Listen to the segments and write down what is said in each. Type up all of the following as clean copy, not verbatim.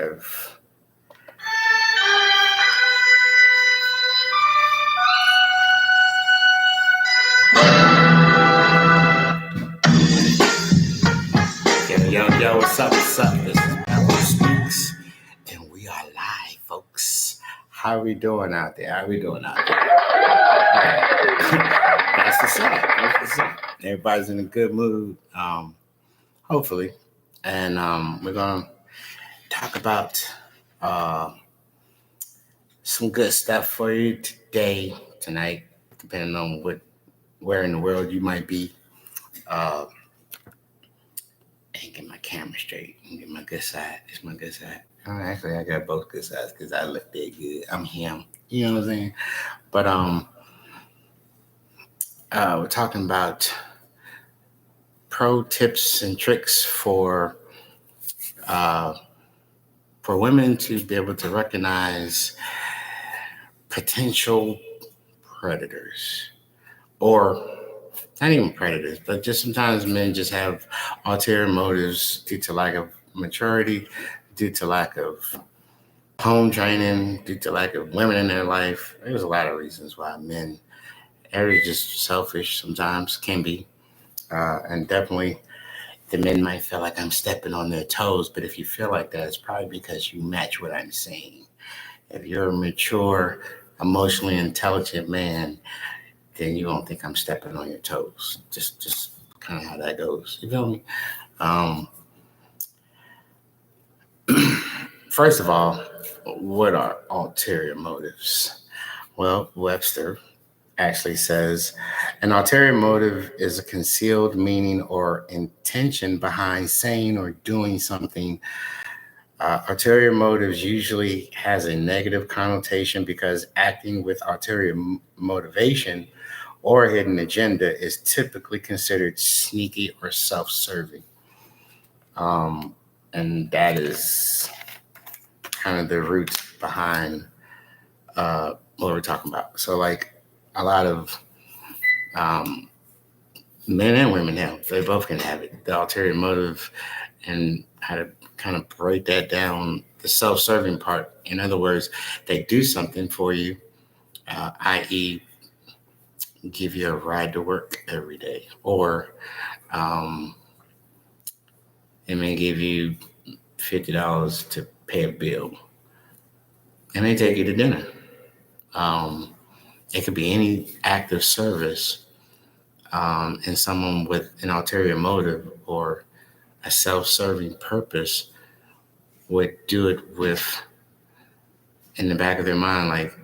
of yo, what's up? What's up? This is Apple Speaks, and we are live, folks. How we doing out there? That's what's up. Everybody's in a good mood, hopefully. And we're going to talk about some good stuff for you tonight, depending on where in the world you might be. And get my camera straight and get my good side. It's my good side. Actually, I got both good sides because I look that good. I'm him. You know what I'm saying? But we're talking about pro tips and tricks for women to be able to recognize potential predators, or not even predators, but just sometimes men just have ulterior motives due to lack of maturity, due to lack of home training, due to lack of women in their life. There's a lot of reasons why men are just selfish sometimes, can be. And definitely the men might feel like I'm stepping on their toes, but if you feel like that, it's probably because you match what I'm saying. If you're a mature, emotionally intelligent man, then you won't think I'm stepping on your toes. Just kind of how that goes. You feel me? First of all, what are ulterior motives? Well, Webster actually says an ulterior motive is a concealed meaning or intention behind saying or doing something. Ulterior motives usually has a negative connotation because acting with ulterior motivation or a hidden agenda is typically considered sneaky or self-serving. And that is kind of the roots behind what we're talking about. So like a lot of men and women now, they both can have it. The ulterior motive, and how to kind of break that down, the self-serving part. In other words, they do something for you, i.e., give you a ride to work every day, or it may give you $50 to pay a bill, and they take you to dinner. It could be any act of service, and someone with an ulterior motive or a self-serving purpose would do it with, in the back of their mind, like,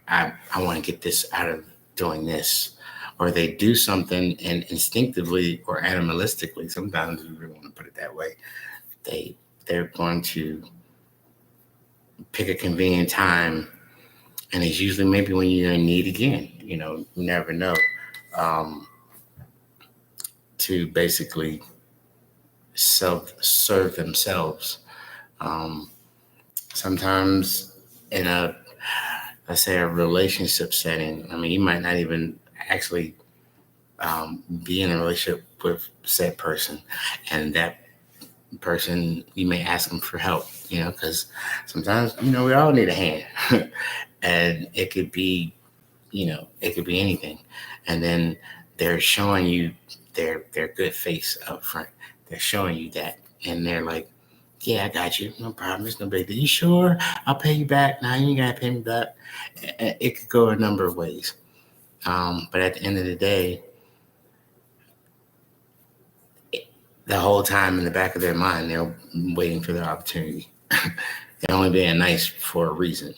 I want to get this out of doing this. Or they do something and instinctively or animalistically, sometimes you really want to put it that way, they're going to pick a convenient time, and it's usually maybe when you're in need again, you never know, to basically self-serve themselves. Sometimes in let's say a relationship setting, I mean, you might not even actually be in a relationship with said person, and that person, you may ask them for help, because sometimes, we all need a hand. And it could be, anything. And then they're showing you their good face up front. They're showing you that, and they're like, yeah, I got you. No problem. It's no big deal. You sure? I'll pay you back. No, you ain't got to pay me back. It could go a number of ways. But at the end of the day, the whole time in the back of their mind, they're waiting for their opportunity. They're only being nice for a reason.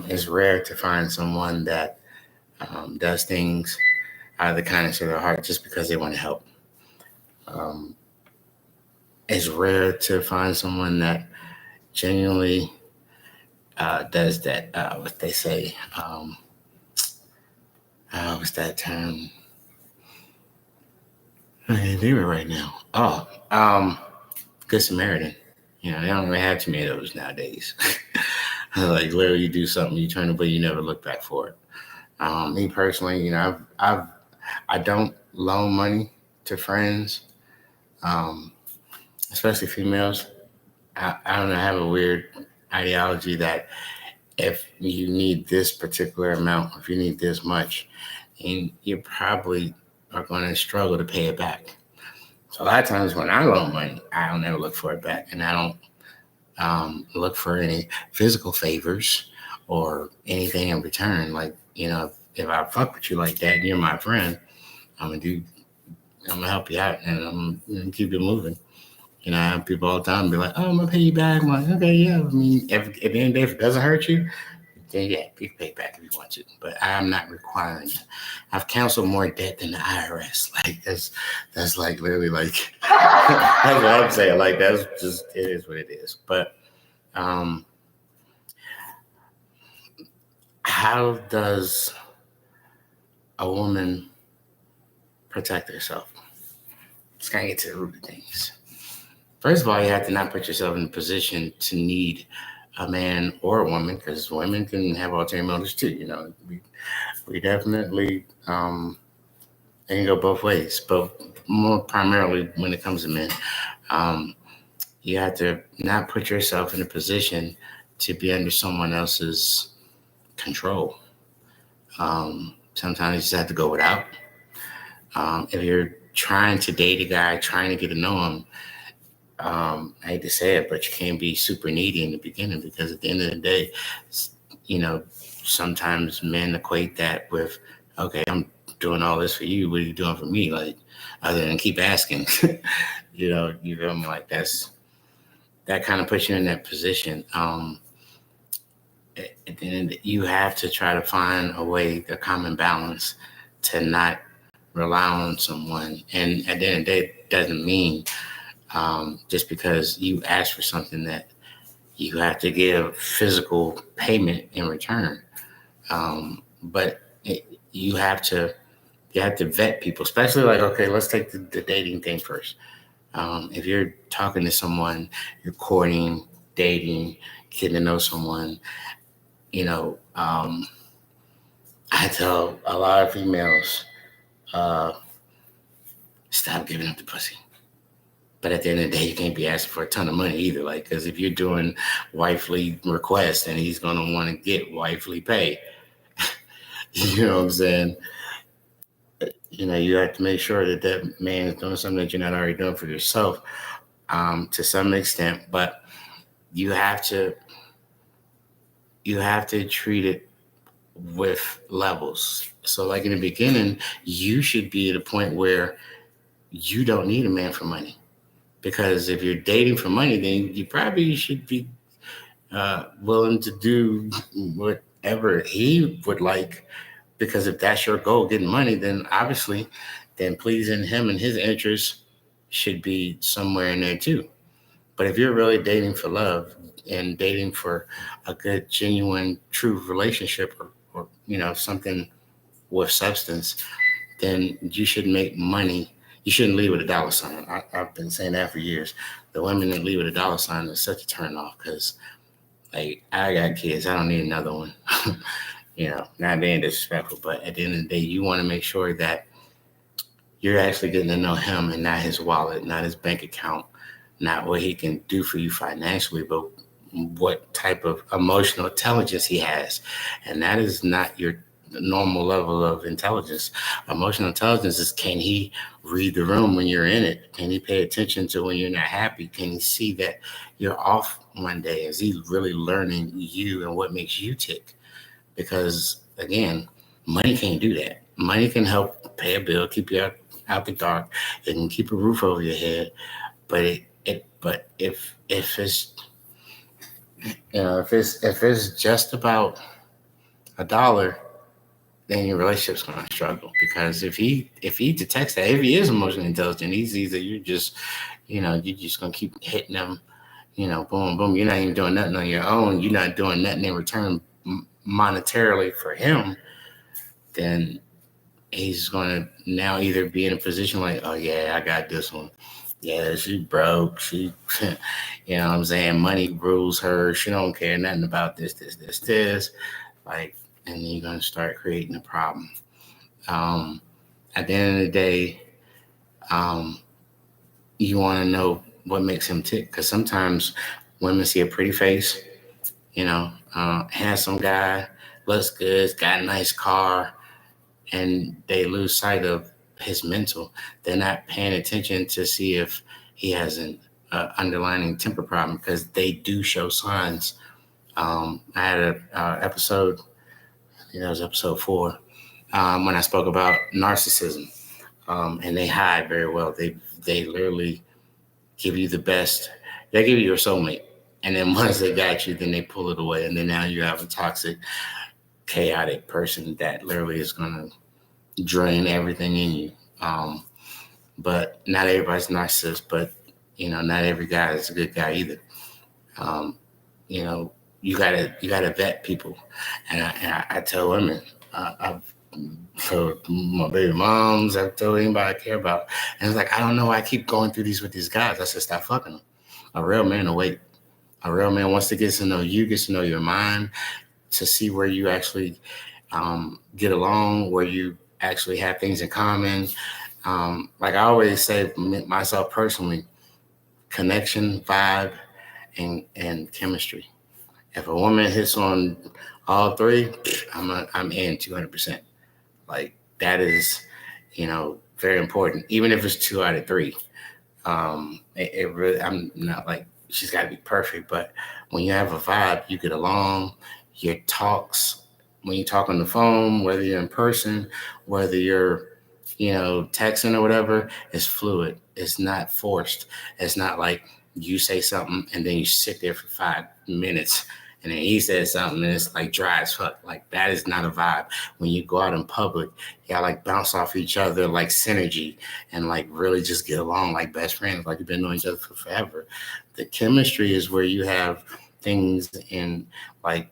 It's rare to find someone that does things out of the kindness of their heart just because they want to help. It's rare to find someone that genuinely does that. What they say, what's that term? I can't think of it right now. Good Samaritan. They don't really have too many of those nowadays. Like literally, you do something, you turn away, you never look back for it. Me personally, I don't loan money to friends, especially females. I don't know, I have a weird ideology that if you need this particular amount, if you need this much, and you probably are going to struggle to pay it back. So a lot of times when I loan money, I don't ever look for it back, and I don't look for any physical favors or anything in return. Like, if I fuck with you like that, and you're my friend, I'm gonna do, I'm gonna help you out, and I'm gonna keep it moving. I have people all the time be like, "Oh, I'm gonna pay you back." I'm like, "Okay, yeah." I mean, at the end of the day, if it doesn't hurt you, then yeah, you can pay it back if you want to. But I'm not requiring it. I've canceled more debt than the IRS. Like that's like literally like that's what I'm saying. Like that's just it is what it is. But um, how does a woman protect herself? Let's kind of get to the root of things. First of all, you have to not put yourself in a position to need a man or a woman, because women can have ulterior motives too. We definitely it can go both ways, but more primarily when it comes to men, um, you have to not put yourself in a position to be under someone else's control. Sometimes you just have to go without. If you're trying to date a guy, trying to get to know him, I hate to say it, but you can't be super needy in the beginning, because at the end of the day, you know, sometimes men equate that with, okay, I'm doing all this for you. What are you doing for me? Like, other than keep asking, you feel me? Like that kind of puts you in that position. And then you have to try to find a way, a common balance, to not rely on someone. And at the end of the day, it doesn't mean just because you ask for something that you have to give physical payment in return. But you have to vet people, especially like, okay, let's take the dating thing first. If you're talking to someone, you're courting, dating, getting to know someone, you know, um, I tell a lot of females, uh, stop giving up the pussy. But at the end of the day, you can't be asking for a ton of money either. Like, because if you're doing wifely requests, then he's going to want to get wifely pay. You know what I'm saying? You have to make sure that that man is doing something that you're not already doing for yourself, to some extent. But you have to you have to treat it with levels. So, like in the beginning, you should be at a point where you don't need a man for money. Because if you're dating for money, then you probably should be willing to do whatever he would like. Because if that's your goal, getting money, then obviously, then pleasing him and his interests should be somewhere in there too. But if you're really dating for love and dating for a good, genuine, true relationship, or something with substance, then you should make money. You shouldn't leave with a dollar sign. I've been saying that for years. The women that leave with a dollar sign is such a turn off, because, like, I got kids. I don't need another one. Not being disrespectful, but at the end of the day, you want to make sure that you're actually getting to know him, and not his wallet, not his bank account, not what he can do for you financially, but what type of emotional intelligence he has. And that is not your normal level of intelligence. Emotional intelligence is, can he read the room when you're in it? Can he pay attention to when you're not happy? Can he see that you're off one day? Is he really learning you and what makes you tick? Because again, money can't do that. Money can help pay a bill, keep you out the dark, it can keep a roof over your head. But but if it's if it's just about a dollar, then your relationship's gonna struggle. Because if he detects that, if he is emotionally intelligent, he sees that you're just gonna keep hitting them, boom, boom. You're not even doing nothing on your own. You're not doing nothing in return monetarily for him. Then he's going to now either be in a position like, oh yeah, I got this one. Yeah, she broke. She, you know what I'm saying? Money rules her. She don't care nothing about this. Like, and then you're going to start creating a problem. Um, at the end of the day, um, you want to know what makes him tick. Because sometimes Women see a pretty face, handsome guy, looks good, got a nice car, and they lose sight of his mental. They're not paying attention to see if he has an underlying temper problem, because they do show signs. I had a episode, it was episode 4, when I spoke about narcissism, and they hide very well. They literally give you the best. They give you your soulmate, and then once they got you, then they pull it away, and then now you have a toxic, chaotic person that literally is going to drain everything in you. But not everybody's narcissist, but not every guy is a good guy either. Um, you know, you gotta vet people, and I tell women, I've told my baby moms, I've told anybody I care about, and it's like, I don't know why I keep going through these with these guys. I said, stop fucking them. A real man will wait. A real man wants to get to know you, gets to know your mind, to see where you actually get along, where you actually have things in common. Like I always say, myself personally, connection, vibe, and chemistry. If a woman hits on all three, I'm in 200%. Like that is, very important. Even if it's 2 out of 3, it really. I'm not like she's got to be perfect, but when you have a vibe, you get along. Your talks, when you talk on the phone, whether you're in person, whether you're texting or whatever, is fluid. It's not forced. It's not like you say something and then you sit there for 5 minutes and then he says something and it's like dry as fuck. Like that is not a vibe. When you go out in public, y'all like bounce off each other like synergy and like really just get along like best friends, like you've been knowing each other for forever. The chemistry is where you have things in like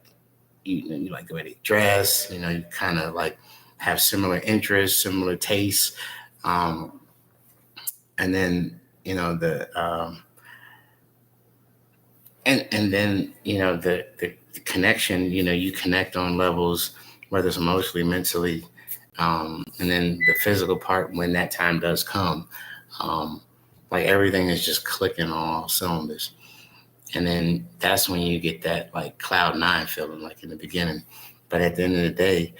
you like the way they dress, you kind of like have similar interests, similar tastes, and then the and then the connection. You connect on levels, whether it's emotionally, mentally, and then the physical part when that time does come. Like everything is just clicking on all cylinders, and then that's when you get that like cloud 9 feeling, like in the beginning. But at the end of the day,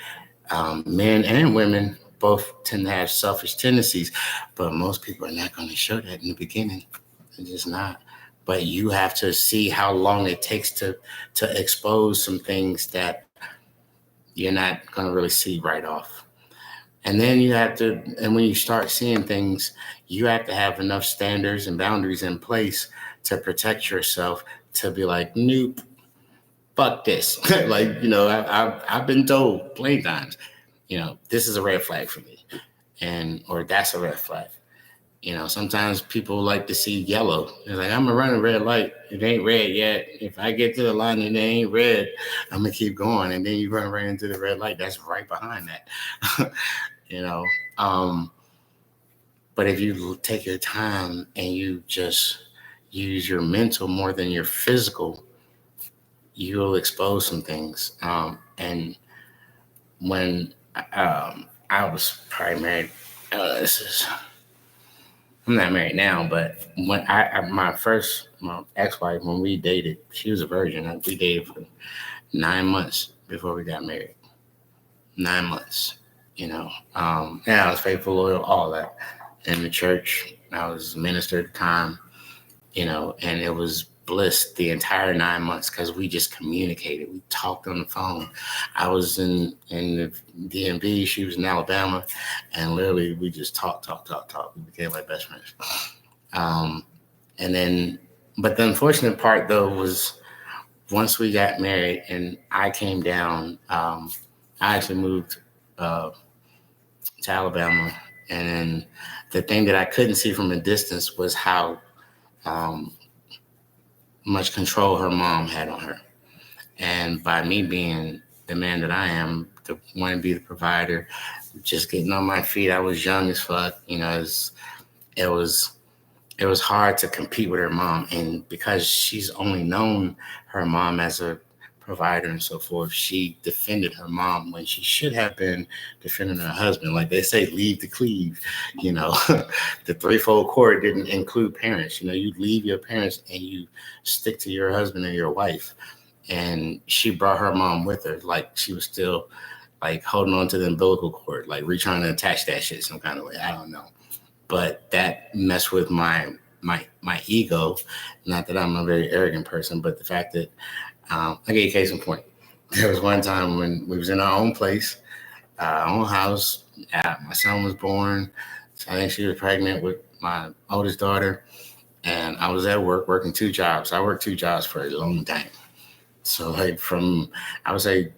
men and women both tend to have selfish tendencies, but most people are not going to show that in the beginning. They're just not. But you have to see how long it takes to expose some things that you're not going to really see right off. And then and when you start seeing things, you have to have enough standards and boundaries in place to protect yourself, to be like, nope, fuck this. Like, I've been told plenty times, this is a red flag for me, or that's a red flag. Sometimes people like to see yellow. It's like, I'm gonna run a red light. It ain't red yet. If I get to the line and it ain't red, I'm gonna keep going. And then you run right into the red light. That's right behind that. you know. Um, but if you take your time and you just use your mental more than your physical, you'll expose some things. And when I was probably married, I'm not married now, but when my ex-wife, when we dated, she was a virgin. We dated for 9 months before we got married. 9 months, and I was faithful, loyal, all that. In the church, I was minister at the time, and it was bliss the entire 9 months because we just communicated. We talked on the phone. I was in the DMV, she was in Alabama, and literally we just talk. We became like best friends. And then, but the unfortunate part though was once we got married and I came down, I actually moved to Alabama, and then the thing that I couldn't see from a distance was how much control her mom had on her. And by me being the man that I am, the want to be the provider, just getting on my feet, I was young as fuck. It was hard to compete with her mom, and because she's only known her mom as a provider and so forth, she defended her mom when she should have been defending her husband. Like they say, leave the cleave. You know, the threefold cord didn't include parents. You know, you leave your parents and you stick to your husband and your wife. And she brought her mom with her, like she was still like holding on to the umbilical cord, like trying to attach that shit some kind of way. I don't know, but that messed with my ego. Not that I'm a very arrogant person, but the fact that I gave you a case in point. There was one time when we was in our own place, our own house. My son was born. So I think she was pregnant with my oldest daughter, and I was at work working two jobs. I worked two jobs for a long time. So like from I would say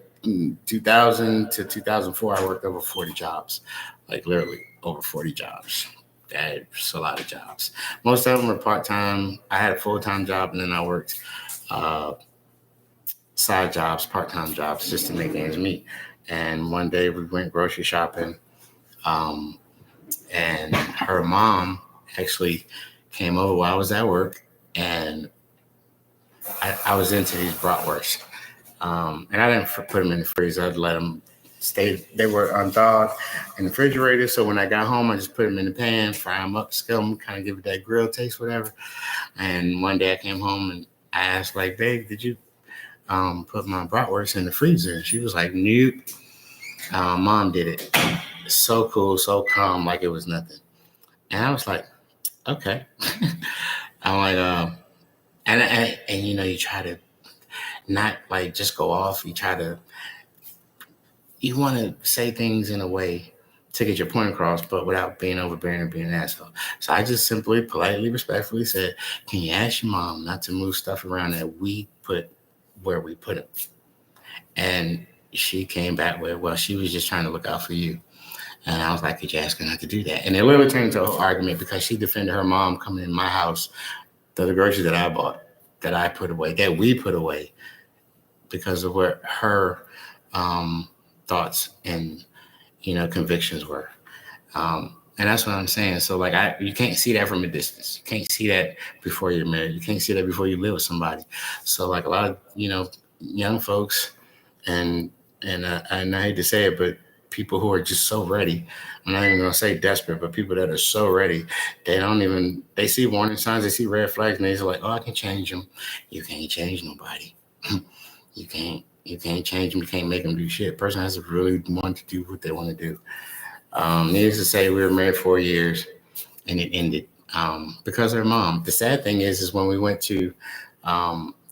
2000 to 2004, I worked over 40 jobs, like literally over 40 jobs. That's a lot of jobs. Most of them were part time. I had a full time job, and then I worked uh, side jobs, part time jobs, just to make ends meet. And one day we went grocery shopping, um, and her mom actually came over while I was at work, and I was into these bratwursts. And I didn't put them in the freezer. I'd let them stay. They were unthawed in the refrigerator. So when I got home, I just put them in the pan, fry them up, scale them, kind of give it that grill taste, whatever. And one day I came home and I asked, like, babe, did you put my bratwurst in the freezer? And she was like, nope. Mom did it. So cool, so calm, like it was nothing. And I was like, okay. I'm like, and you know, you try to not like just go off. You want to say things in a way to get your point across, but without being overbearing and being an asshole. So I just simply, politely, respectfully said, can you ask your mom not to move stuff around that we put where we put it? And she came back with, well, she was just trying to look out for you. And I was like, could you ask her not to do that? And it literally turned into a whole argument because she defended her mom coming in my house, the groceries that I bought, that I put away, that we put away, because of what her thoughts and convictions were. And that's what I'm saying. So like you can't see that from a distance. You can't see that before you're married. You can't see that before you live with somebody. So like a lot of young folks and I hate to say it, but people who are just so ready. I'm not even gonna say desperate, but people that are so ready, they see warning signs, they see red flags, and they're like, oh, I can change them. You can't change nobody. You can't change them. You can't make them do shit. Person has to really want to do what they want to do. Needless to say, we were married 4 years, and it ended because of her mom. The sad thing is when we went to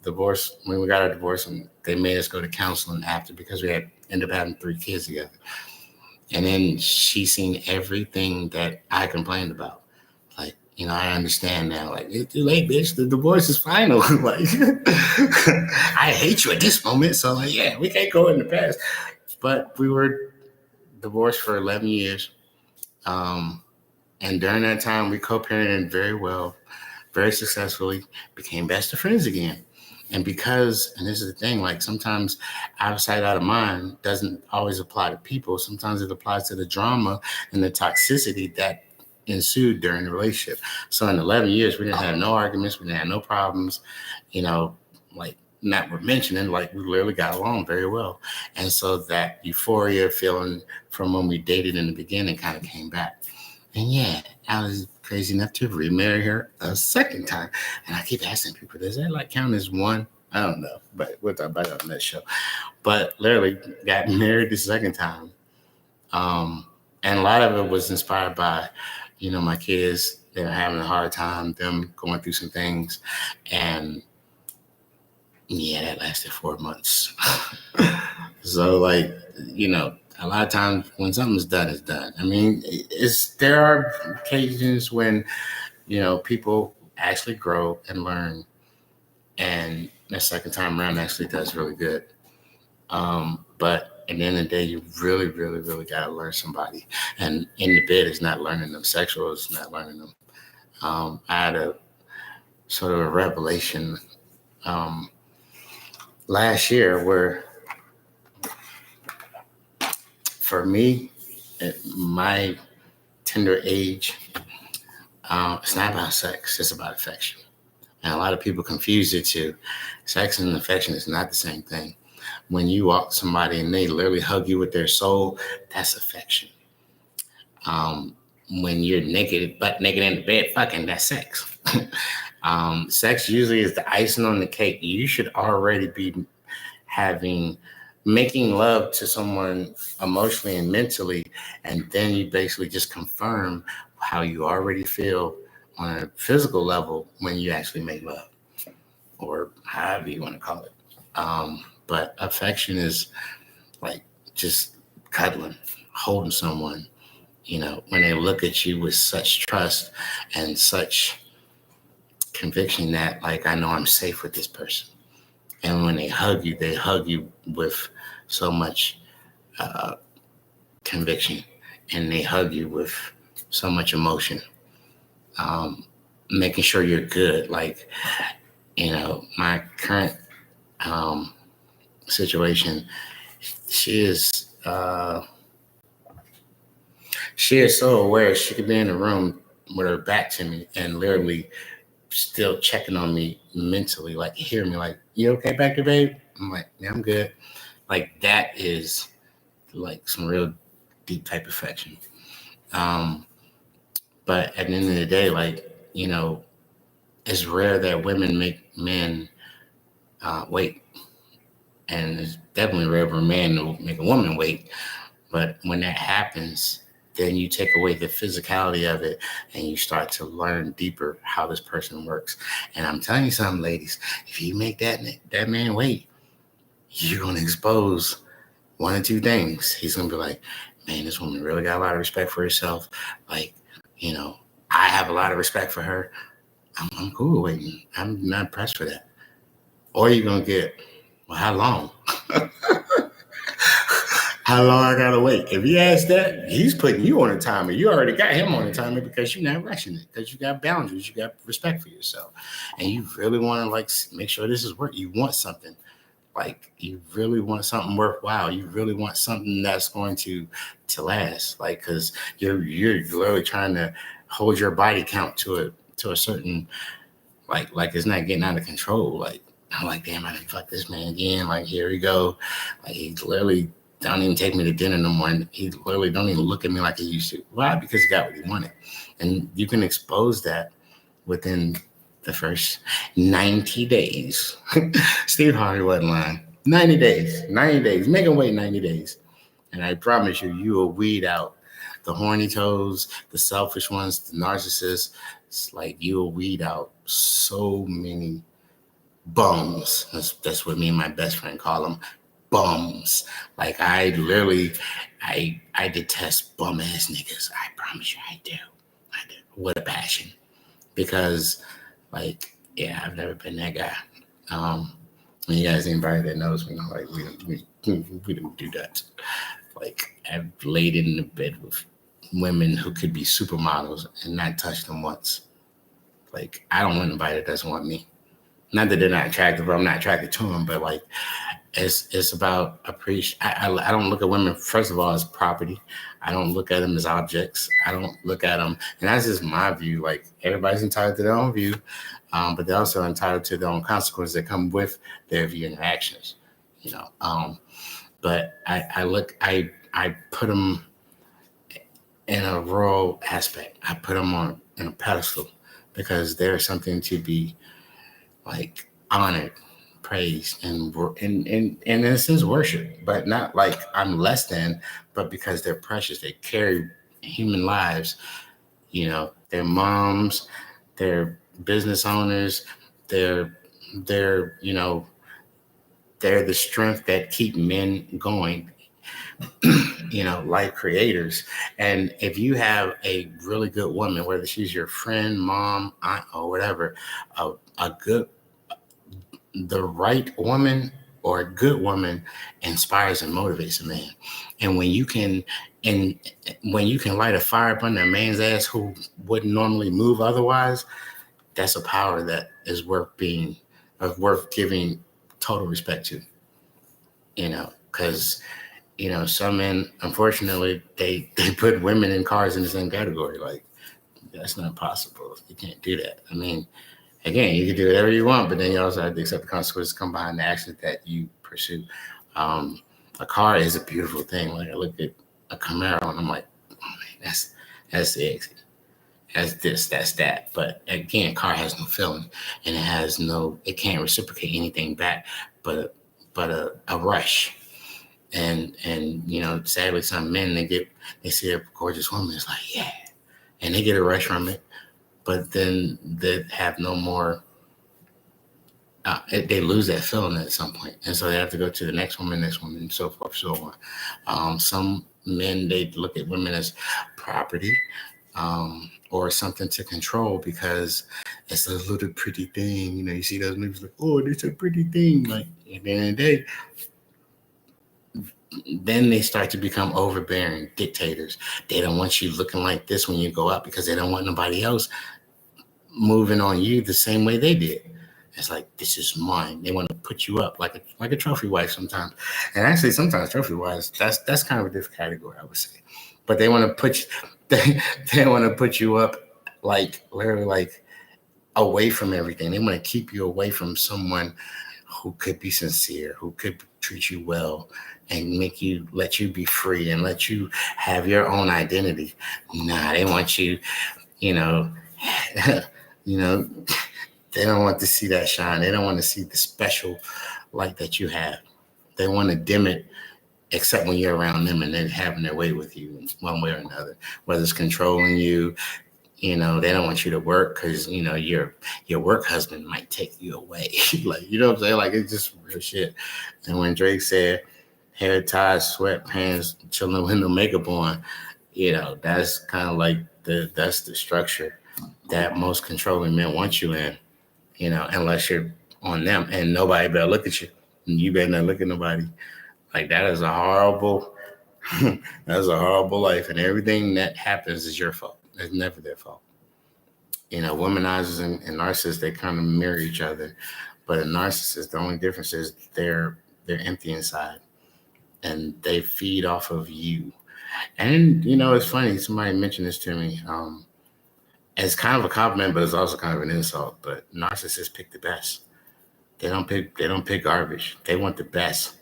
divorce, when we got our divorce, and they made us go to counseling after because we had ended up having 3 kids together. And then she seen everything that I complained about. Like, I understand now. Like, it's too late, bitch. The divorce is final. Like, I hate you at this moment. So, like, yeah, we can't go in the past. But we were divorced for 11 years. And during that time, we co-parented very well, very successfully, became best of friends again. And this is the thing, like sometimes out of sight, out of mind doesn't always apply to people. Sometimes it applies to the drama and the toxicity that ensued during the relationship. So in 11 years, we didn't have no arguments. We didn't have no problems, like not we're mentioning, like we literally got along very well. And so that euphoria feeling from when we dated in the beginning kind of came back. And yeah, I was crazy enough to remarry her a second time. And I keep asking people, does that like count as one? I don't know, but we'll talk about it on that show. But literally got married the second time. And a lot of it was inspired by, my kids. They were having a hard time, them going through some things. And yeah, that lasted 4 months. So like, a lot of times when something's done, it's done. I mean, there are occasions when, people actually grow and learn, and the second time around actually does really good. But at the end of the day, you really, really, really got to learn somebody. And in the bed is not learning them. Sexual is not learning them. I had a sort of a revelation last year where, for me, at my tender age, it's not about sex, it's about affection. And a lot of people confuse it too. Sex and affection is not the same thing. When you walk somebody and they literally hug you with their soul, that's affection. Um, when you're naked, butt naked in the bed, fucking, that's sex. Sex usually is the icing on the cake. You should already be having making love to someone emotionally and mentally, and then you basically just confirm how you already feel on a physical level when you actually make love, or however you want to call it. But affection is like just cuddling, holding someone, when they look at you with such trust and such conviction that, like, I know I'm safe with this person. And when they hug you with so much uh, conviction, and they hug you with so much emotion, making sure you're good. Like, my current um, situation, she is so aware. She could be in the room with her back to me and literally still checking on me mentally, like hear me, like, you okay back there, babe? I'm like, yeah, I'm good. Like, that is like some real deep type affection. Um, but at the end of the day, like, it's rare that women make men wait. And it's definitely rare for a man to make a woman wait. But when that happens, then you take away the physicality of it and you start to learn deeper how this person works. And I'm telling you something, ladies, if you make that man wait, you're going to expose one or two things. He's going to be like, man, this woman really got a lot of respect for herself. Like, I have a lot of respect for her. I'm cool waiting. I'm not pressed for that. Or you're going to get, well, how long? How long I gotta wait? If he asks that, he's putting you on a timer. You already got him on a timer because you're not rushing it, because you got boundaries, you got respect for yourself, and you really want to, like, make sure this is work. You want something, like, you really want something worthwhile. You really want something that's going to last, like, because you're literally trying to hold your body count to a certain, like it's not getting out of control. Like, I'm like, damn, I didn't fuck this man again. Like, here we go. Like, he literally don't even take me to dinner no more. And he literally don't even look at me like he used to. Why? Because he got what he wanted. And you can expose that within the first 90 days. Steve Harvey wasn't lying. 90 days. 90 days. Make him wait 90 days. And I promise you, you will weed out the horny toes, the selfish ones, the narcissists. It's like, you will weed out so many bums. That's what me and my best friend call them, bums. Like, I literally, I detest bum ass niggas. I promise you, I do. With a passion, because, like, yeah, I've never been that guy. When you guys, anybody that knows me, like, we don't do that. Like, I've laid in the bed with women who could be supermodels and not touched them once. Like, I don't want anybody that doesn't want me. Not that they're not attractive, or I'm not attracted to them, but, like, it's about appreciation. I don't look at women, first of all, as property. I don't look at them as objects. I don't look at them, and that's just my view. Like, everybody's entitled to their own view, but they're also entitled to their own consequences that come with their view and actions. But I put them in a rural aspect. I put them on in a pedestal because they're something to be, like, honored, praised, and in a sense worship, but not like I'm less than, but because they're precious. They carry human lives. They're moms, they're business owners, they're they're you know they're the strength that keep men going. Like creators. And if you have a really good woman, whether she's your friend, mom, aunt, or whatever, a good the right woman or a good woman inspires and motivates a man. And when you can light a fire up under a man's ass who wouldn't normally move otherwise, that's a power that is worth giving total respect to. Because some men, unfortunately, they put women and cars in the same category. Like, that's not possible. You can't do that. I mean, Again, you can do whatever you want, but then you also have to accept the consequences come behind the actions that you pursue. Um, a car is a beautiful thing. Like I look at a Camaro and I'm like, oh man, that's sexy. That's this, that's that. But again, car has no feeling, and it can't reciprocate anything back, but a rush. And sadly, some men they see a gorgeous woman, it's like yeah, and they get a rush from it, but then they have no more. They lose that feeling at some point, and so they have to go to the next woman, and so forth, so on. Some men they look at women as property, or something to control because it's a little pretty thing. You see those movies like, oh, it's a pretty thing. Like at the end of the day, then they start to become overbearing dictators. They don't want you looking like this when you go out because they don't want nobody else moving on you the same way they did. It's like this is mine. They want to put you up like a trophy wife sometimes, and actually sometimes trophy wives that's kind of a different category I would say, but they want to put you, they want to put you up like literally like away from everything. They want to keep you away from someone who could be sincere, who could treat you well, and let you be free and let you have your own identity. Nah, they want you, you know, you know, they don't want to see that shine. They don't want to see the special light that you have. They want to dim it, except when you're around them and they're having their way with you one way or another, whether it's controlling you. They don't want you to work because your work husband might take you away. Like what I'm saying? Like it's just real shit. And when Drake said hair ties, sweatpants, chilling with no makeup on, that's kind of like that's the structure that most controlling men want you in. Unless you're on them and nobody better look at you. You better not look at nobody. Like that is a horrible, that's a horrible life. And everything that happens is your fault. It's never their fault. Womanizers and narcissists, they kind of mirror each other. But a narcissist, the only difference is they're empty inside and they feed off of you. And it's funny, somebody mentioned this to me. It's kind of a compliment, but it's also kind of an insult. But narcissists pick the best. They don't pick garbage. They want the best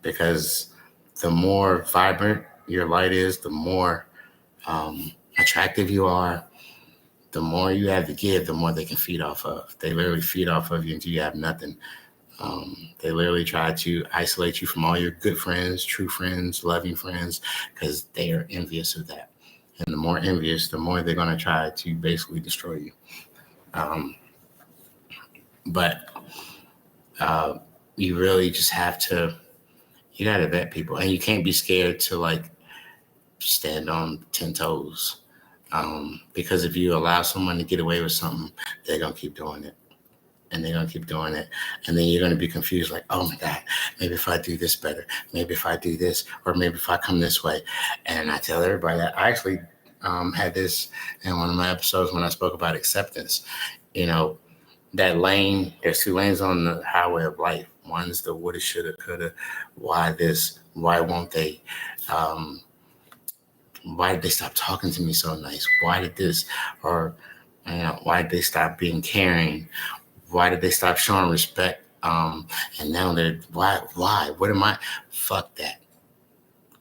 because the more vibrant your light is, the more attractive you are, the more you have to give, the more they can feed off of. They literally feed off of you until you have nothing. They literally try to isolate you from all your good friends, true friends, loving friends, because they are envious of that. And the more envious, the more they're going to try to basically destroy you. Um, but you really just you got to vet people. And you can't be scared to like stand on 10 toes. Because if you allow someone to get away with something, they're going to keep doing it. And they're going to keep doing it. And then you're going to be confused like, oh my God, maybe if I do this better, maybe if I do this, or maybe if I come this way. And I tell everybody that I actually had this in one of my episodes when I spoke about acceptance. That lane, there's two lanes on the highway of life. One's the woulda, shoulda, coulda, why this, why won't they? Um, why did they stop talking to me so nice? Why did this? Or why did they stop being caring? Why did they stop showing respect? And now they're why? What am I? Fuck that.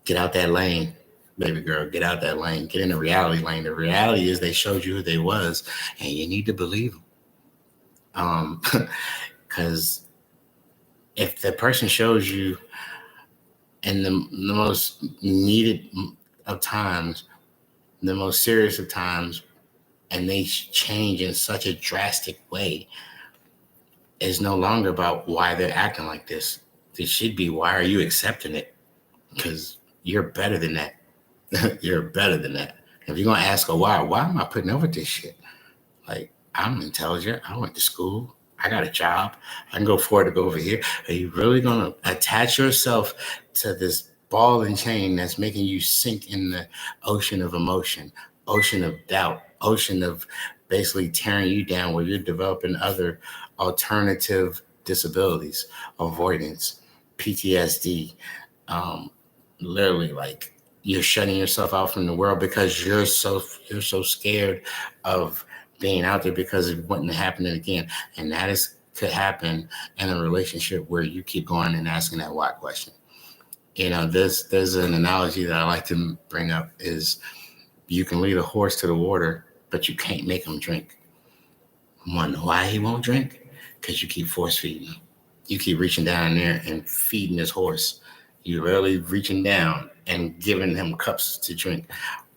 Get out that lane, baby girl. Get out that lane. Get in the reality lane. The reality is they showed you who they was, and you need to believe them. Because if the person shows you in the most needed of times, the most serious of times, and they change in such a drastic way, it's no longer about why they're acting like this. It should be, why are you accepting it? Because you're better than that. You're better than that. If you're going to ask her why am I putting up with this shit? Like, I'm intelligent. I went to school. I got a job. I can go forward to go over here. Are you really going to attach yourself to this ball and chain that's making you sink in the ocean of emotion, ocean of doubt, ocean of basically tearing you down where you're developing other alternative disabilities, avoidance, PTSD, literally like you're shutting yourself out from the world because you're so scared of being out there because it wouldn't happen again. And that is could happen in a relationship where you keep going and asking that why question. There's an analogy that I like to bring up is you can lead a horse to the water, but you can't make him drink. Want to know why he won't drink? Because you keep force feeding him. You keep reaching down there and feeding this horse. You're really reaching down and giving him cups to drink.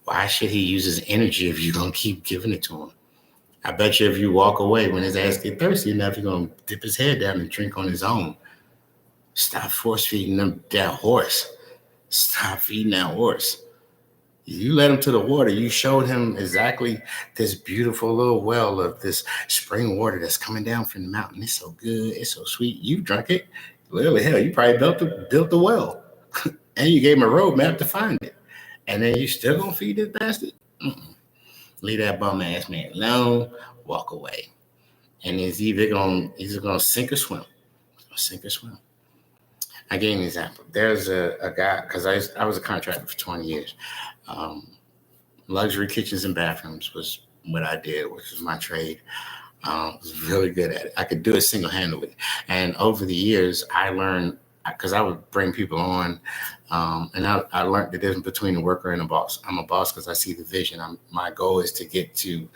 Why should he use his energy if you're gonna keep giving it to him? I bet you if you walk away when his ass get thirsty enough, he's gonna dip his head down and drink on his own. Stop force feeding them that horse. Stop feeding that horse. You led him to the water. You showed him exactly this beautiful little well of this spring water that's coming down from the mountain. It's so good. It's so sweet. You drank it. Literally, hell, you probably built the well. And you gave him a roadmap to find it. And then you still gonna feed this bastard? Mm-mm. Leave that bum ass man alone. Walk away. And he's either gonna sink or swim. Sink or swim. I gave an example. There's a guy, because I was a contractor for 20 years. Luxury kitchens and bathrooms was what I did, which was my trade. I was really good at it. I could do it single-handedly. And over the years, I learned, because I would bring people on, and I learned the difference between a worker and a boss. I'm a boss because I see the vision. My goal is to get to,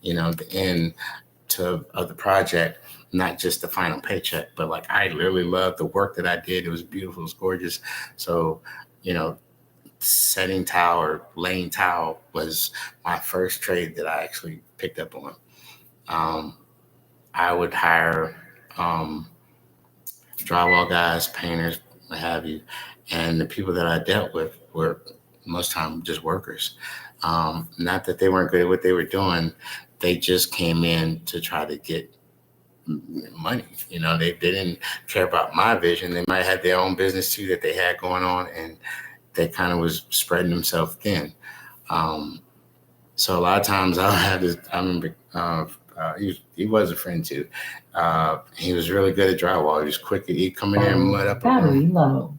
the end of the project, not just the final paycheck, but like I literally loved the work that I did. It was beautiful, it was gorgeous. So, setting tile or laying tile was my first trade that I actually picked up on. I would hire drywall guys, painters, what have you, and the people that I dealt with were most time just workers. Not that they weren't good at what they were doing, they just came in to try to get money. They didn't care about my vision. They might have their own business too that they had going on, and they kind of was spreading themselves thin. So a lot of times I'll have this. I remember he was a friend too. He was really good at drywall. He was quick. He'd come in there and mud up a room. Low.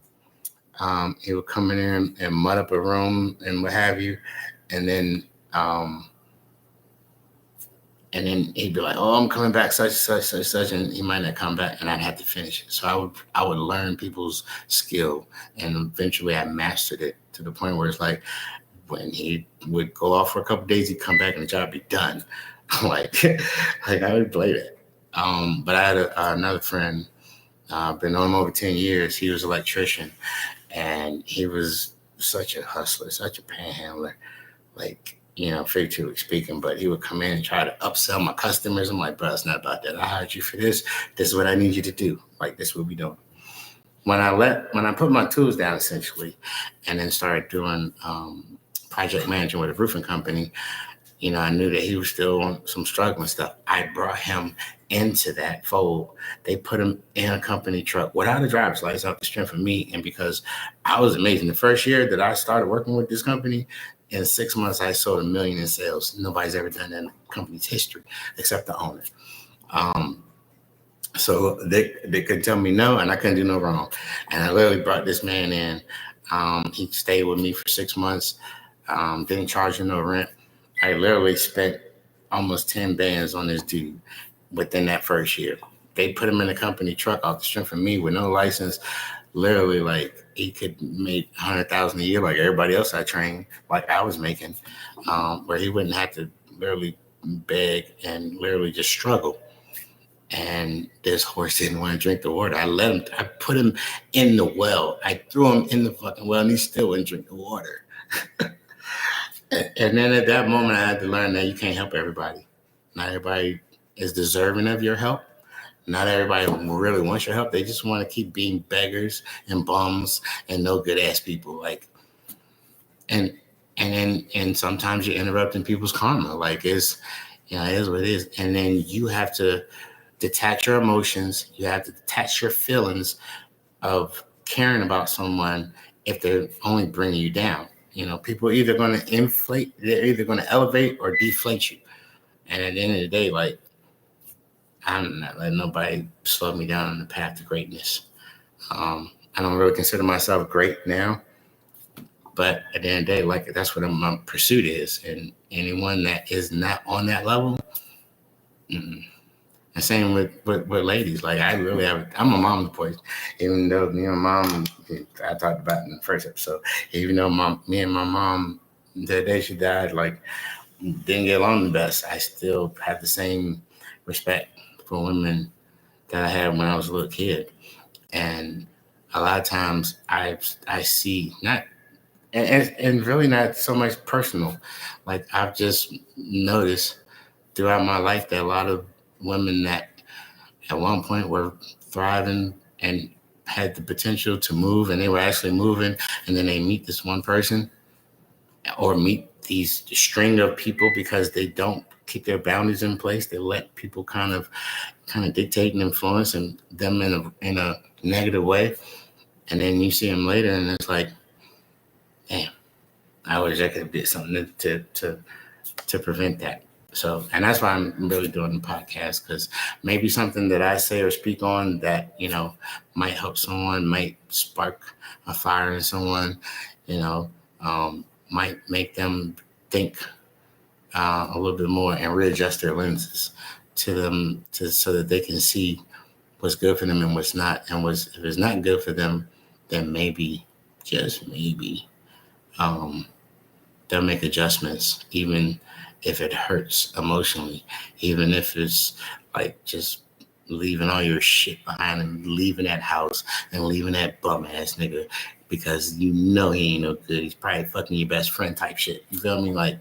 He would come in there and mud up a room and what have you, and then he'd be like, "Oh, I'm coming back, such, such, such, such," and he might not come back, and I'd have to finish it. So I would learn people's skill, and eventually I mastered it to the point where it's like when he would go off for a couple of days, he'd come back and the job be done. like I would play that. But I had another friend, been on him over 10 years. He was an electrician, and he was such a hustler, such a panhandler, figuratively speaking, but he would come in and try to upsell my customers. I'm like, bro, it's not about that. I hired you for this. This is what I need you to do. Like, this is what we doing. When I put my tools down, essentially, and then started doing project management with a roofing company, I knew that he was still on some struggling stuff. I brought him into that fold. They put him in a company truck without a driver's license off the strength of me. And because I was amazing. The first year that I started working with this company, in 6 months, I sold $1 million in sales. Nobody's ever done that in the company's history except the owner. So they couldn't tell me no, and I couldn't do no wrong. And I literally brought this man in. He stayed with me for 6 months. Didn't charge him no rent. I literally spent almost 10 bands on this dude within that first year. They put him in a company truck off the strength of me with no license. Literally, like, he could make $100,000 a year like everybody else I trained, like I was making, where he wouldn't have to literally beg and literally just struggle. And this horse didn't want to drink the water. I put him in the well. I threw him in the fucking well, and he still wouldn't drink the water. And then at that moment, I had to learn that you can't help everybody. Not everybody is deserving of your help. Not everybody really wants your help. They just want to keep being beggars and bums and no good ass people. And sometimes you're interrupting people's karma. It is what it is. And then you have to detach your emotions. You have to detach your feelings of caring about someone if they're only bringing you down. People are either going to inflate, they're either going to elevate or deflate you. And at the end of the day, I'm not letting nobody slow me down on the path to greatness. I don't really consider myself great now, but at the end of the day, that's what my pursuit is. And anyone that is not on that level, Mm-mm. And same with ladies. Like I'm a mama's boy, even though mom, I talked about in the first episode. Even though me and my mom, the day she died, like didn't get along the best, I still have the same respect for women that I had when I was a little kid. And a lot of times I see not and really not so much personal. Like I've just noticed throughout my life that a lot of women that at one point were thriving and had the potential to move and they were actually moving, and then they meet this one person or meet these string of people because they don't keep their boundaries in place. They let people kind of dictate and influence and them in a negative way. And then you see them later and it's like, damn, I wish I could have did something to prevent that. So, and that's why I'm really doing the podcast, because maybe something that I say or speak on that, might help someone, might spark a fire in someone, you know, might make them think a little bit more and readjust their lenses to them so that they can see what's good for them and what's not. And if it's not good for them, then maybe, just maybe, um, they'll make adjustments, even if it hurts emotionally, even if it's like just leaving all your shit behind and leaving that house and leaving that bum ass nigga because he ain't no good. He's probably fucking your best friend type shit. You feel me? Like,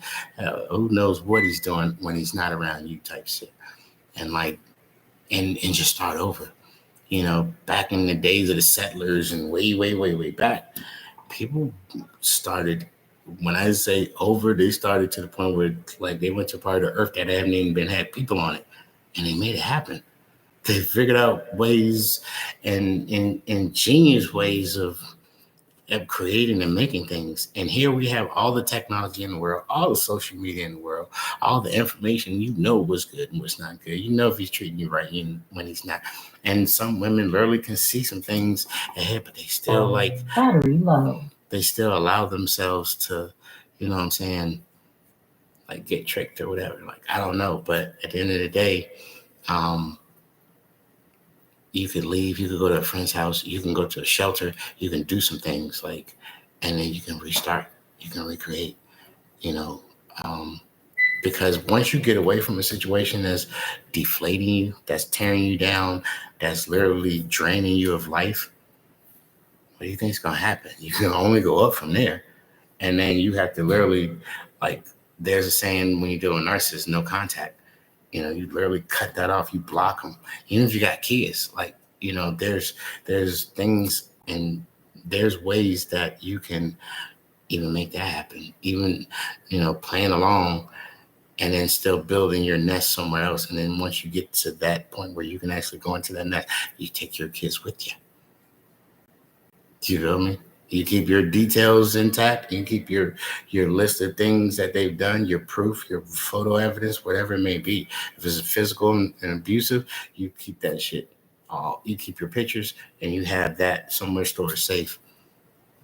who knows what he's doing when he's not around you type shit. And like, and just start over. Back in the days of the settlers and way, way, way, way back, people started, when I say over, they started to the point where like they went to a part of the earth that hadn't even been had people on it, and they made it happen. They figured out ways and ingenious ways of creating and making things. And here we have all the technology in the world, all the social media in the world, all the information. What's good and what's not good. If he's treating you right when he's not. And some women literally can see some things ahead, but they still like battery low. They still allow themselves to, you know what I'm saying, like get tricked or whatever. Like, I don't know. But at the end of the day, you could leave, you could go to a friend's house, you can go to a shelter, you can do some things like, and then you can restart, you can recreate, because once you get away from a situation that's deflating you, that's tearing you down, that's literally draining you of life, what do you think is going to happen? You can only go up from there. And then you have to literally, like, there's a saying when you deal with narcissists, no contact. You literally cut that off. You block them. Even if you got kids, like, there's things and there's ways that you can even make that happen. Even, playing along and then still building your nest somewhere else. And then once you get to that point where you can actually go into that nest, you take your kids with you. Do you feel me? You keep your details intact. You keep your list of things that they've done, your proof, your photo evidence, whatever it may be. If it's physical and abusive, you keep that shit. You keep your pictures and you have that somewhere stored safe.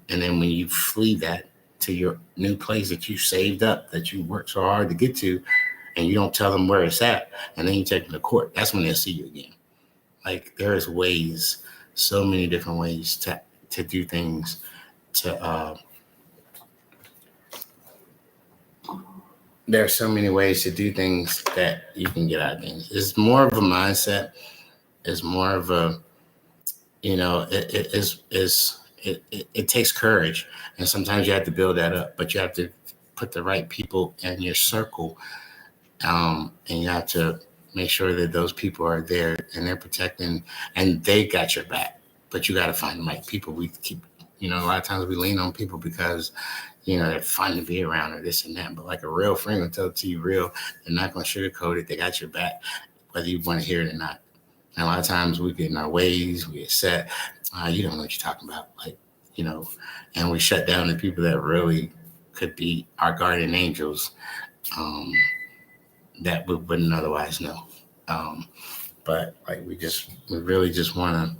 And then when you flee that to your new place that you saved up, that you worked so hard to get to, and you don't tell them where it's at, and then you take them to court, that's when they'll see you again. Like, there is ways, so many different ways to do things. There are so many ways to do things that you can get out of things. It's more of a mindset. It's more of a, it takes courage, and sometimes you have to build that up. But you have to put the right people in your circle, and you have to make sure that those people are there and they're protecting and they got your back. But you got to find the right people. We keep, a lot of times we lean on people because, they're fun to be around or this and that. But like a real friend will tell it to you real. They're not going to sugarcoat it. They got your back, whether you want to hear it or not. And a lot of times we get in our ways, we get set. You don't know what you're talking about. Like, and we shut down the people that really could be our guardian angels, that we wouldn't otherwise know. But like, we really just want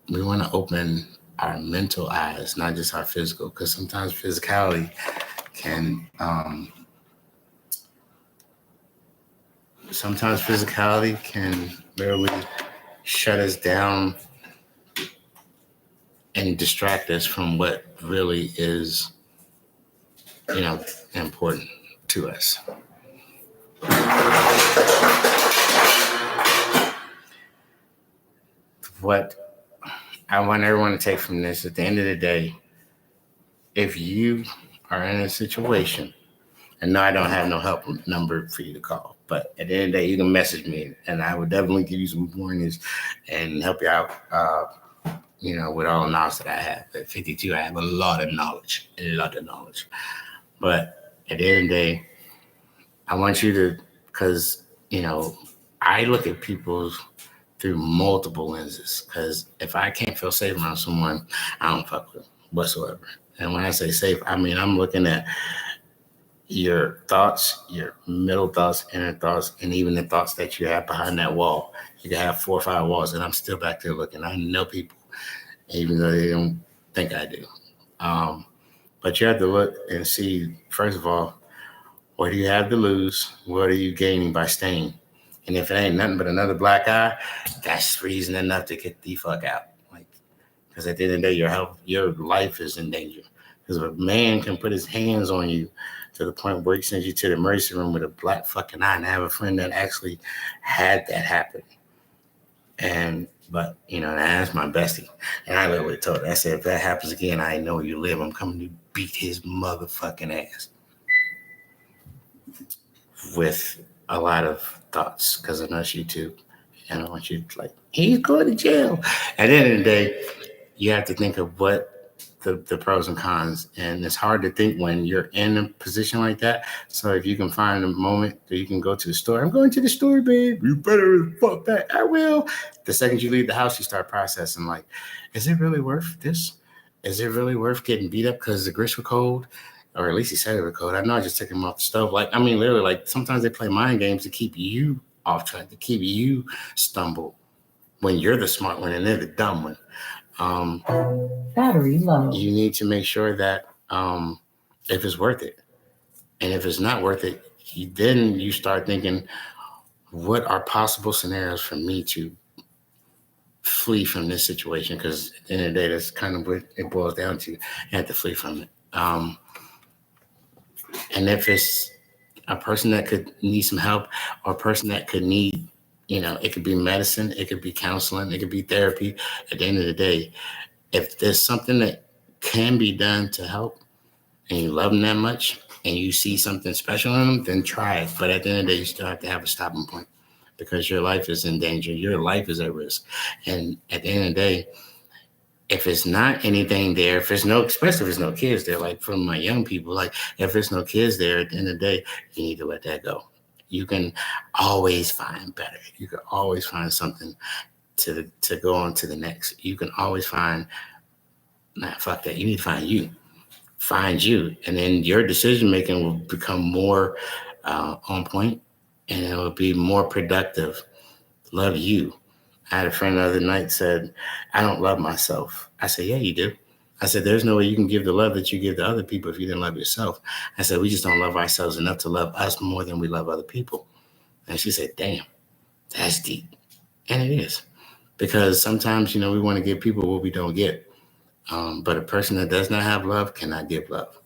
to open our mental eyes, not just our physical, because sometimes physicality can sometimes physicality can literally shut us down and distract us from what really is, important to us. What I want everyone to take from this at the end of the day, if you are in a situation, and no, I don't have no help number for you to call, but at the end of the day, you can message me, and I would definitely give you some warnings and help you out. With all the knowledge that I have. At 52, I have a lot of knowledge, But at the end of the day, I want you to, because, I look at people through multiple lenses. Because if I can't feel safe around someone, I don't fuck with them whatsoever. And when I say safe, I mean, I'm looking at your thoughts, your middle thoughts, inner thoughts, and even the thoughts that you have behind that wall. You can have 4 or 5 walls, and I'm still back there looking. I know people, even though they don't think I do. But you have to look and see, first of all, what do you have to lose? What are you gaining by staying? And if it ain't nothing but another black eye, that's reason enough to get the fuck out. Because at the end of the day, your life is in danger. Because if a man can put his hands on you to the point where he sends you to the emergency room with a black fucking eye, and I have a friend that actually had that happen. But that's my bestie. And I literally told her, I said, if that happens again, I know where you live. I'm coming to beat his motherfucking ass. With a lot of thoughts, because I know she too. And I want you to he's going to jail. At the end of the day, you have to think of what the pros and cons. And it's hard to think when you're in a position like that. So if you can find a moment that you can go to the store, I'm going to the store, babe. You better fuck that. I will. The second you leave the house, you start processing is it really worth this? Is it really worth getting beat up because the grits were cold? Or at least he said it was cold. I know I just took him off the stove. Literally, sometimes they play mind games to keep you off track, to keep you stumble when you're the smart one and they're the dumb one. Battery low. You need to make sure that if it's worth it. And if it's not worth it, then you start thinking, what are possible scenarios for me to flee from this situation? Because at the end of the day, that's kind of what it boils down to. You have to flee from it. And if it's a person that could need some help, or a person that could need, it could be medicine, it could be counseling, it could be therapy. At the end of the day, if there's something that can be done to help and you love them that much and you see something special in them, then try it. But at the end of the day, you still have to have a stopping point because your life is in danger. Your life is at risk. And at the end of the day, if it's not anything there, especially if there's no kids there, from my young people, if there's no kids there, at the end of the day, you need to let that go. You can always find better. You can always find something to go on to the next. You can always find, fuck that. You need to find you. Find you. And then your decision making will become more on point, and it will be more productive. Love you. I had a friend the other night said, I don't love myself. I said, yeah, you do. I said, there's no way you can give the love that you give to other people if you didn't love yourself. I said, we just don't love ourselves enough to love us more than we love other people. And she said, damn, that's deep. And it is. Because sometimes, we want to give people what we don't get. But a person that does not have love cannot give love.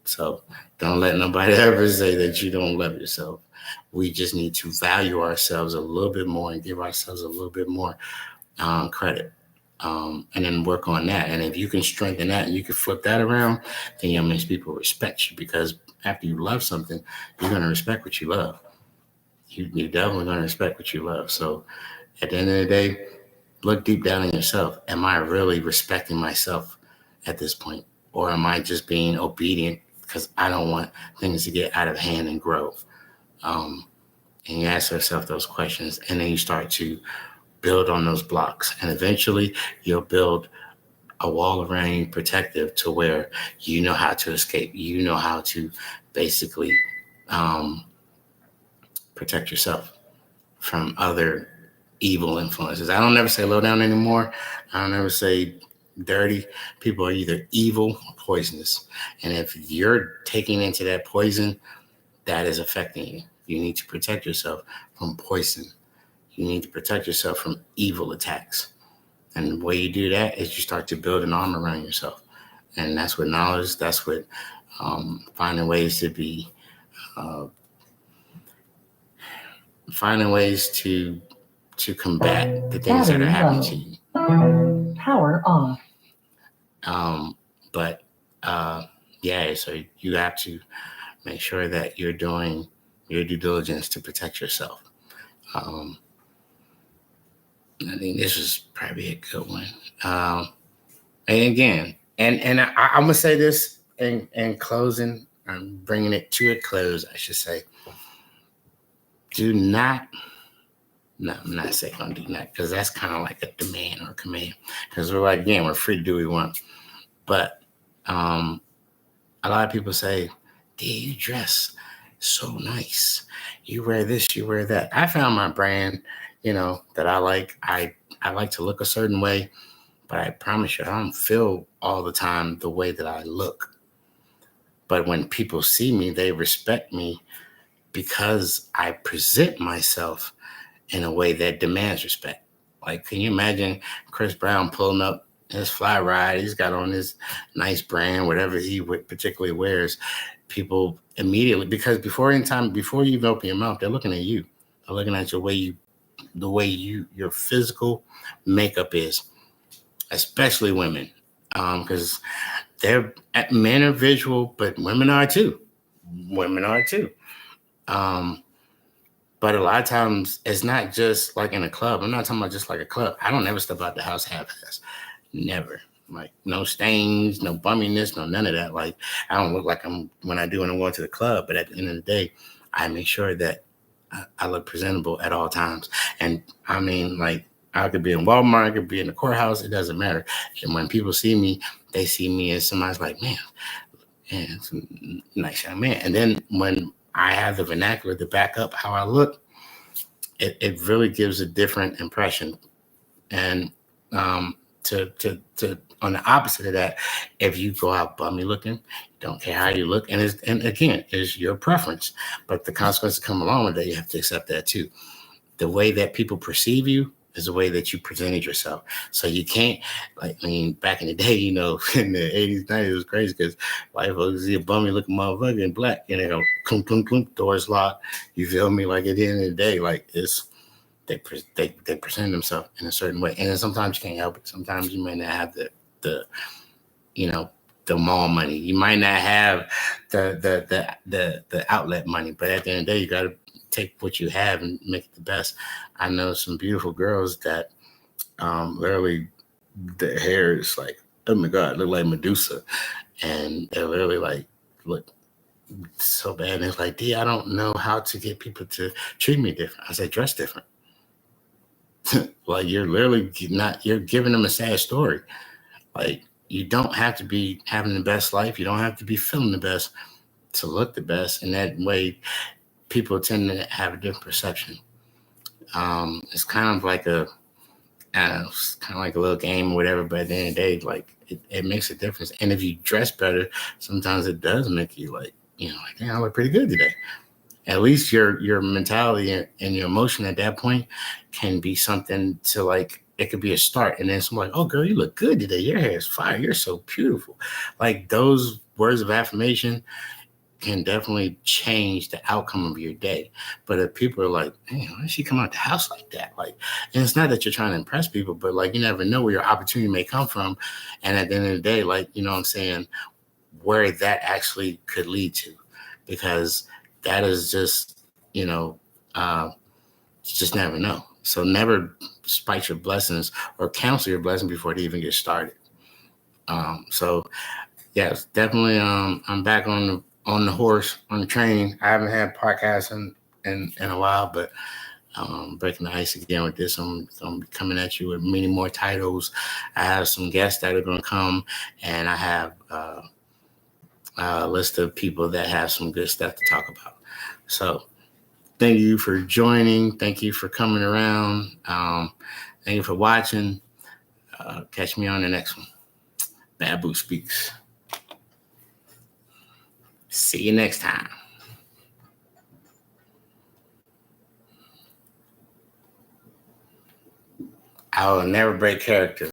So don't let nobody ever say that you don't love yourself. We just need to value ourselves a little bit more and give ourselves a little bit more credit, and then work on that. And if you can strengthen that and you can flip that around, then you'll make people respect you, because after you love something, you're going to respect what you love. You're definitely going to respect what you love. So at the end of the day, look deep down in yourself. Am I really respecting myself at this point? Or am I just being obedient because I don't want things to get out of hand and grow? And you ask yourself those questions, and then you start to build on those blocks. And eventually you'll build a wall around you, protective, to where you know how to escape. You know how to basically protect yourself from other evil influences. I don't ever say low down anymore. I don't ever say dirty. People are either evil or poisonous. And if you're taking into that poison, that is affecting you. You need to protect yourself from poison. You need to protect yourself from evil attacks. And the way you do that is you start to build an armor around yourself. And that's with knowledge. That's with finding ways to be, finding ways to combat the things that are happening to you. Power off. But yeah, so you have to make sure that you're doing your due diligence to protect yourself. I think this is probably a good one. And again, and I'm gonna say this in closing. I'm bringing it to a close, I should say. Do not. No, I'm not saying don't do that, because that's kind of like a demand or a command. Because we're free to do what we want. But a lot of people say, "Dude, you dress so nice. You wear this, you wear that." I found my brand, that I like. I like to look a certain way, but I promise you, I don't feel all the time the way that I look. But when people see me, they respect me because I present myself in a way that demands respect. Like, can you imagine Chris Brown pulling up his fly ride? He's got on his nice brand, whatever he particularly wears. People immediately, because before you even open your mouth, they're looking at you. They're looking at the way your physical makeup is, especially women, because men are visual, but women are too. But a lot of times it's not just like in a club. I'm not talking about just like a club. I don't ever step out the house half-ass. Never. Like, no stains, no bumminess, no none of that. Like, I don't look like I'm when I'm going to the club. But at the end of the day, I make sure that I look presentable at all times. And I mean, like, I could be in Walmart, I could be in the courthouse. It doesn't matter. And when people see me, they see me as somebody's like, man, it's a nice young man. And then when I have the vernacular to back up how I look, it really gives a different impression. And to on the opposite of that, if you go out bummy looking, don't care how you look, and again, it's your preference, but the consequences come along with that. You have to accept that too. The way that people perceive you is the way that you presented yourself. So you can't, back in the day, in the 80s, 90s, it was crazy because white folks see a bummy looking motherfucker in black, and they go, clunk, clunk, clunk, doors locked. You feel me? Like, at the end of the day, like, they present themselves in a certain way. And then sometimes you can't help it. Sometimes you may not have the mall money. You might not have the outlet money, but at the end of the day, you got to take what you have and make it the best. I know some beautiful girls that literally their hair is like, oh my God, look like Medusa. And they're literally like, look so bad. And it's like, D, I don't know how to get people to treat me different. I said, dress different. Like, you're literally you're giving them a sad story. Like, you don't have to be having the best life. You don't have to be feeling the best to look the best. And that way, people tend to have a different perception. It's kind of like it's kind of like a little game or whatever, but at the end of the day, like, it makes a difference. And if you dress better, sometimes it does make you like, like, damn, I look pretty good today. At least your mentality and your emotion at that point can be something to, like, it could be a start. And then someone like, oh, girl, you look good today. Your hair is fire. You're so beautiful. Like, those words of affirmation can definitely change the outcome of your day. But if people are like, man, why did she come out the house like that? Like, and it's not that you're trying to impress people, but like, you never know where your opportunity may come from. And at the end of the day, like, what I'm saying, where that actually could lead to, because that is just, you just never know. So never spite your blessings or cancel your blessing before they even get started. So yes, definitely. I'm back on the horse, on the train. I haven't had podcasts in a while, but breaking the ice again with this. I'm going to be coming at you with many more titles. I have some guests that are going to come, and I have a list of people that have some good stuff to talk about. So thank you for joining. Thank you for coming around. Thank you for watching. Catch me on the next one. Babu Speaks. See you next time. I will never break character.